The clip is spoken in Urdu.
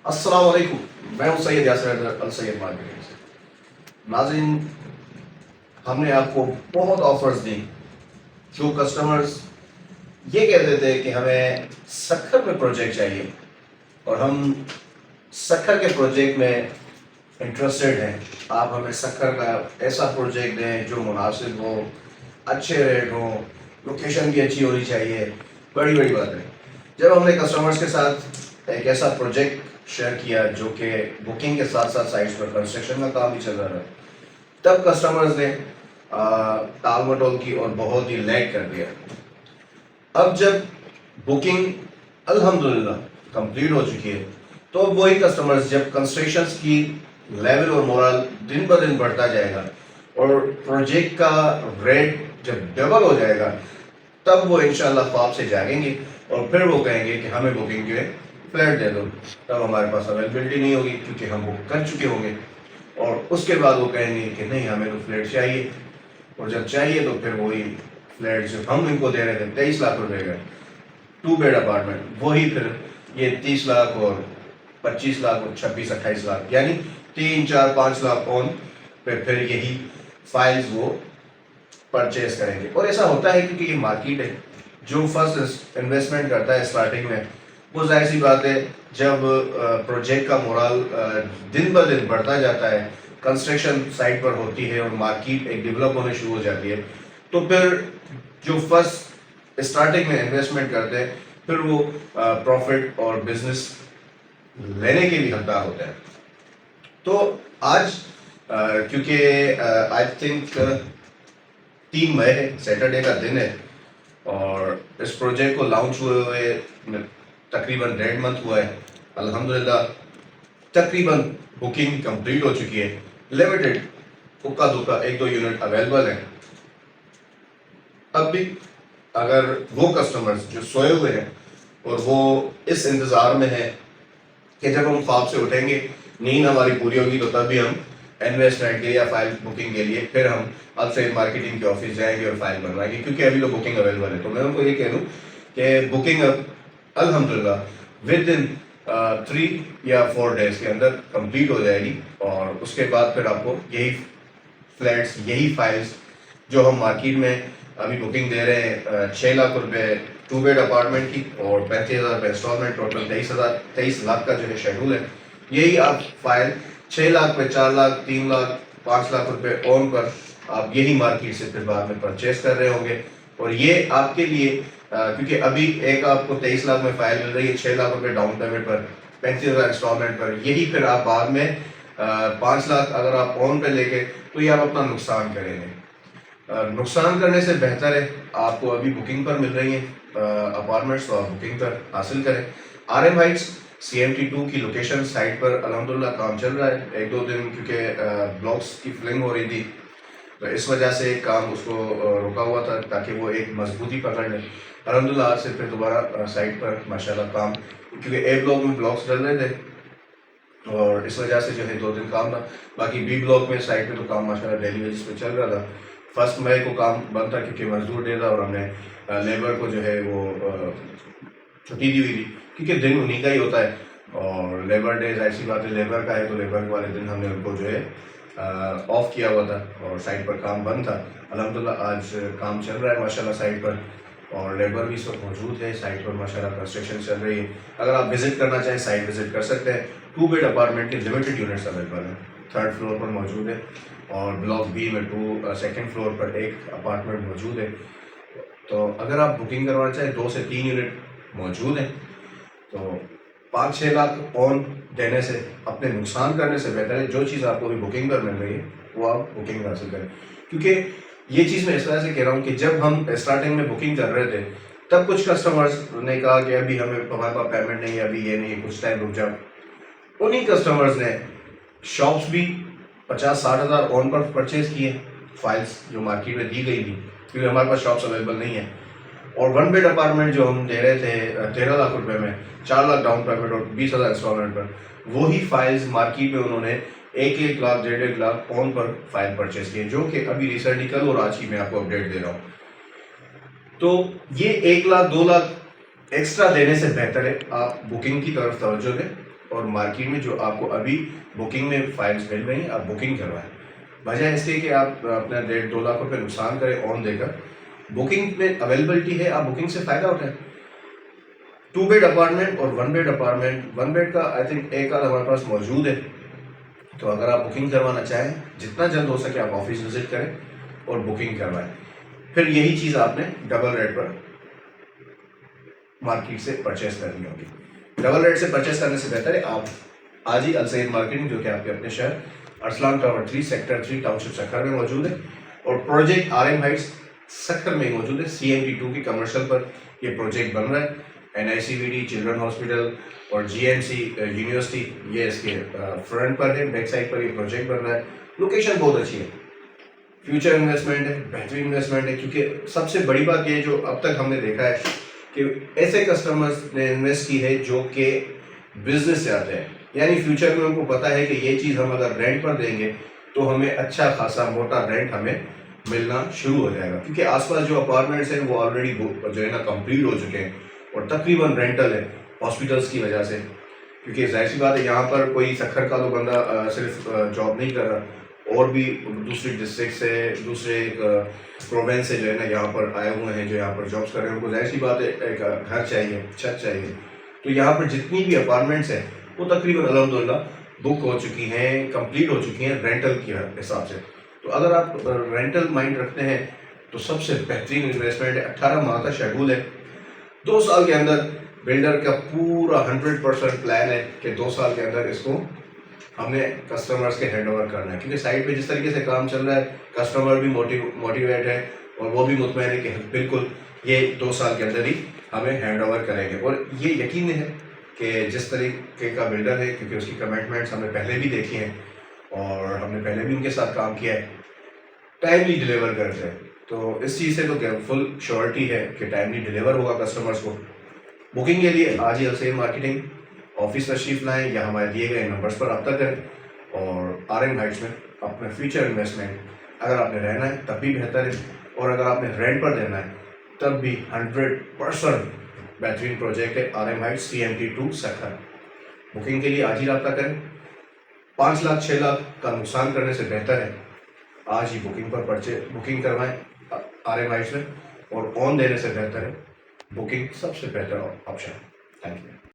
السلام علیکم، میں ہوں سید یاسر السید مارکیٹنگ سے۔ ناظرین، ہم نے آپ کو بہت آفرز دیں۔ جو کسٹمرز یہ کہتے تھے کہ ہمیں سکھر میں پروجیکٹ چاہیے اور ہم سکھر کے پروجیکٹ میں انٹرسٹڈ ہیں، آپ ہمیں سکھر کا ایسا پروجیکٹ دیں جو مناسب ہو، اچھے ریٹ ہوں، لوکیشن بھی اچھی ہونی چاہیے، بڑی بڑی باتیں۔ جب ہم نے کسٹمرز کے ساتھ ایک ایسا پروجیکٹ شیئر کیا جو کہ بکنگ کے ساتھ ساتھ سائٹس پر کنسٹرکشن کا کام بھی چل رہا ہے، تب کسٹمرز نے ٹال مٹول کی اور بہت ہی لیگ کر دیا۔ اب جب بکنگ الحمدللہ کمپلیٹ ہو چکی ہے تو وہی کسٹمرز جب کنسٹرکشنز کی لیول اور مورال دن بہ دن بڑھتا جائے گا اور پروجیکٹ کا ریٹ جب ڈبل ہو جائے گا، تب وہ انشاءاللہ خواب سے جاگیں گے اور پھر وہ کہیں گے کہ ہمیں بکنگ کے فلیٹ دے دو۔ تب ہمارے پاس اویلیبلٹی نہیں ہوگی کیونکہ ہم بک کر چکے ہوں گے، اور اس کے بعد وہ کہیں گے کہ نہیں ہمیں تو فلیٹ چاہیے، اور جب چاہیے تو پھر وہی فلیٹ جو ہم ان کو دے رہے تھے 23 لاکھ روپے کا 2 بیڈ اپارٹمنٹ، وہی پھر یہ 30 لاکھ اور 25 لاکھ اور 26-28 لاکھ، یعنی 3-4-5 لاکھ اون پہ پھر یہی فائلز وہ پرچیز کریں گے۔ اور ایسا ہوتا ہے کیونکہ یہ مارکیٹ ہے۔ جو فرسٹ انویسٹمنٹ کرتا ہے اسٹارٹنگ میں، وہ ظاہر سی بات ہے جب پروجیکٹ کا مورال دن بہ دن بڑھتا جاتا ہے، کنسٹرکشن سائٹ پر ہوتی ہے اور مارکیٹ ایک ڈیولپ ہونے شروع ہو جاتی ہے، تو پھر جو فرسٹ اسٹارٹنگ میں انویسٹمنٹ کرتے ہیں پھر وہ پروفٹ اور بزنس لینے کے بھی حقدار ہوتے ہیں۔ تو آج کیونکہ آئی تھنک 3 مئی ہے، سیٹرڈے کا دن ہے، اور اس پروجیکٹ کو لانچ ہوئے تقریباً 1.5 منتھ ہوا ہے۔ الحمدللہ تقریباً بکنگ کمپلیٹ ہو چکی ہے، لمیٹڈ اکا دکا 1-2 یونٹ اویلیبل ہیں۔ اب بھی اگر وہ کسٹمرز جو سوئے ہوئے ہیں اور وہ اس انتظار میں ہیں کہ جب ہم خواب سے اٹھیں گے، نیند ہماری پوری ہوگی، تو تب بھی ہم انویسٹمنٹ کے لیے یا فائل بکنگ کے لیے پھر ہم السید مارکیٹنگ کے آفس جائیں گے اور فائل بنوائیں گے، کیونکہ ابھی تو بکنگ اویلیبل ہے۔ تو میں ان کو یہ کہہ دوں کہ بکنگ اب الحمدللہ ود ان 3 یا 4 ڈیز کے اندر کمپلیٹ ہو جائے گی، اور اس کے بعد پھر آپ کو یہی فلیٹس، یہی فائلز جو ہم مارکیٹ میں ابھی بکنگ دے رہے ہیں 6 لاکھ روپے 2 بیڈ اپارٹمنٹ کی اور 35,000 روپے انسٹالمنٹ، ٹوٹل 23 لاکھ کا جو ہے شیڈول ہے، یہی آپ فائل 6 لاکھ پہ 4 لاکھ 3 لاکھ 5 لاکھ روپے اون پر آپ یہی مارکیٹ سے پھر بعد میں پرچیز کر رہے ہوں گے۔ اور یہ آپ کے لیے کیونکہ ابھی ایک آپ کو 23 لاکھ میں فائل مل رہی ہے 6 لاکھ روپے ڈاؤن پیمنٹ پر، 35,000 انسٹالمنٹ پر، یہی پھر آپ بعد میں 5 لاکھ اگر آپ اون پہ لے کے، تو یہ آپ اپنا نقصان کریں گے۔ نقصان کرنے سے بہتر ہے آپ کو ابھی بکنگ پر مل رہی ہیں اپارٹمنٹس، تو آپ بکنگ پر حاصل کریں۔ آر ایم ہائٹس CMT2 کی لوکیشن سائٹ پر الحمدللہ کام چل رہا ہے۔ 1-2 دن کیونکہ بلاکس کی فلنگ ہو رہی تھی تو اس وجہ سے کام اس کو رکا ہوا تھا تاکہ وہ ایک مضبوطی پکڑ لیں۔ الحمدللہ آج سے پھر دوبارہ سائٹ پر ماشاءاللہ کام، کیونکہ A بلاک میں بلاکس ڈل رہے تھے اور اس وجہ سے جو ہے 2 دن کام تھا، باقی B بلاک میں سائٹ پہ تو کام ماشاءاللہ ڈیلی بیسس پہ چل رہا تھا۔ 1 مئی کو کام بند تھا کیونکہ مزدور ڈے تھا اور ہم نے لیبر کو جو ہے وہ چھٹی دی ہوئی تھی، کیونکہ دن انہیں کا ہی ہوتا ہے، اور لیبر ڈے ظاہر سی بات ہے لیبر کا ہے، تو لیبر والے دن ہم نے ان کو جو ہے آف کیا ہوا تھا اور سائٹ پر کام بند تھا۔ الحمدللہ آج کام چل رہا ہے ماشاءاللہ سائٹ پر، اور لیبر بھی اس وقت موجود ہے سائٹ پر، ماشاءاللہ کنسٹرکشن چل رہی ہے۔ اگر آپ وزٹ کرنا چاہیں سائٹ وزٹ کر سکتے ہیں۔ 2 بیڈ اپارٹمنٹ کے لمیٹڈ یونٹس اویلیبل ہیں، 3rd فلور پر موجود ہے، اور بلاک B میں 2 فلور پر ایک اپارٹمنٹ موجود ہے۔ تو اگر آپ بکنگ کروانا چاہیں 2 سے 3 یونٹ موجود ہیں، تو 5-6 لاکھ اون دینے سے، اپنے نقصان کرنے سے بہتر ہے جو چیز آپ کو بھی بکنگ پر مل رہی ہے وہ آپ بکنگ حاصل کریں۔ کیونکہ یہ چیز میں اس وجہ سے کہہ رہا ہوں کہ جب ہم اسٹارٹنگ میں بکنگ کر رہے تھے تب کچھ کسٹمرز نے کہا کہ ابھی ہمیں ہمارے پاس پیمنٹ نہیں ہے، ابھی یہ نہیں ہے، کچھ ٹائم رک جاؤ۔ انہی کسٹمرز نے شاپس بھی 50-60 ہزار اون پر پرچیز کیے، فائلز جو مارکیٹ میں دی گئی تھی، کیونکہ ہمارے پاس شاپس اویلیبل نہیں ہیں، اور 1 بیڈ اپارٹمنٹ جو ہم دے رہے تھے 13 لاکھ روپے میں 4 لاکھ ڈاؤن پیمنٹ اور 20,000 انسٹالمنٹ پر، وہی فائلز مارکیٹ میں انہوں نے 1 لاکھ 1.5 لاکھ اون پر فائل پرچیز کیے، جو کہ ابھی ریسنٹلی کل اور آج کی میں آپ کو اپڈیٹ دے رہا ہوں۔ تو یہ 1 لاکھ 2 لاکھ ایکسٹرا دینے سے بہتر ہے آپ بکنگ کی طرف توجہ دیں، اور مارکیٹ میں جو آپ کو ابھی بکنگ میں فائلز مل رہی ہیں آپ بکنگ کروائیں، وجہ اس لیے کہ آپ اپنا 1.5-2 لاکھ روپے نقصان کریں آن دے کر. بکنگ میں اویلیبلٹی ہے، آپ بکنگ سے فائدہ اٹھائیں. 2 بیڈ اپارٹمنٹ اور 1 بیڈ اپارٹمنٹ، 1 بیڈ کا آئی تھنک ایک آدھ ہمارے پاس موجود ہے. تو اگر آپ بکنگ کروانا چاہیں جتنا جلد ہو سکے آپ آفس وزٹ کریں اور بکنگ کروائیں. پھر یہی چیز آپ نے ڈبل ریٹ پر مارکیٹ سے پرچیز کرنی ہوگی. ڈبل ریٹ سے پرچیز کرنے سے بہتر ہے آپ آج ہی السعید مارکیٹنگ، جو کہ آپ کے اپنے شہر Arsalan tower 3 sector 3 township Sukkur میں موجود ہے، اور project R M heights Sukkur میں موجود ہے. CMT2 کی کمرشل پر یہ پروجیکٹ بن رہا ہے. NICVD چلڈرن ہاسپٹل اور GMC یونیورسٹی یہ اس کے فرنٹ پر ہے، بیک سائڈ پر یہ پروجیکٹ بن رہا ہے. لوکیشن بہت اچھی ہے، فیوچر انویسٹمنٹ ہے، بہترین انویسٹمنٹ ہے. کیونکہ سب سے بڑی بات یہ جو اب تک ہم نے دیکھا ہے کہ ایسے کسٹمرز نے انویسٹ کی ہے جو کہ بزنس سے آتے ہیں، یعنی فیوچر میں ان کو پتا ہے کہ یہ چیز ہم اگر رینٹ پر دیں گے تو ہمیں اچھا خاصا موٹا رینٹ ہمیں ملنا شروع ہو جائے گا. کیونکہ آس پاس جو اپارٹمنٹس ہیں وہ آلریڈی جو ہے نا کمپلیٹ ہو چکے ہیں اور تقریباً رینٹل ہے ہاسپٹلس کی وجہ سے. کیونکہ ظاہر سی بات ہے یہاں پر کوئی سکھر کا تو بندہ صرف جاب نہیں کر رہا، اور بھی دوسری ڈسٹرکٹ سے دوسرے پروونس سے جو ہے نا یہاں پر آئے ہوئے ہیں جو یہاں پر جابس کر رہے ہیں. ان کو ظاہر سی بات ہے ایک گھر چاہیے، چھت چاہیے. تو یہاں پر جتنی بھی اپارٹمنٹس ہیں وہ تقریباً الحمدللہ بک ہو چکی ہیں، کمپلیٹ ہو چکی ہیں رینٹل کے حساب سے. تو اگر آپ رینٹل مائنڈ رکھتے ہیں تو سب سے بہترین انویسٹمنٹ ہے. 18 ماہ کا شیڈول ہے. 2 سال کے اندر بلڈر کا پورا 100% پلان ہے کہ 2 سال کے اندر اس کو ہم نے کسٹمرز کے ہینڈ اوور کرنا ہے. کیونکہ سائٹ پہ جس طریقے سے کام چل رہا ہے کسٹمر بھی موٹیویٹ ہے اور وہ بھی مطمئن ہے کہ بالکل یہ 2 سال کے اندر ہی ہمیں ہینڈ اوور کریں گے. اور یہ یقین ہے کہ جس طریقے کا بلڈر ہے، کیونکہ اس کی کمٹمنٹس ہم نے پہلے بھی دیکھی ہیں اور ہم نے پہلے بھی ان کے ساتھ کام کیا ہے، ٹائملی ڈلیور کرتے ہیں. تو اس چیز سے تو فل شیورٹی ہے کہ ٹائملی ڈلیور ہوگا کسٹمرز کو. بکنگ کے لیے آج ہی السعید مارکیٹنگ آفس تشریف لائیں یا ہمارے دیے گئے نمبرز پر رابطہ کریں. اور آر ایم ہائٹس میں اپنا فیوچر انویسٹمنٹ اگر آپ نے رہنا ہے تب بھی بہتر ہے، اور اگر آپ نے رینٹ پر دینا ہے تب بھی 100% بہترین پروجیکٹ ہے R M heights CMT2 Sukkur. Booking کے لیے آج ہی رابطہ کریں. 5 لاکھ 6 لاکھ کا نقصان کرنے سے بہتر ہے آج ہی بکنگ کروائیں آر ایم ہائٹس میں، اور آن دینے سے بہتر ہے بکنگ سب سے بہتر آپشن ہے. Thank you.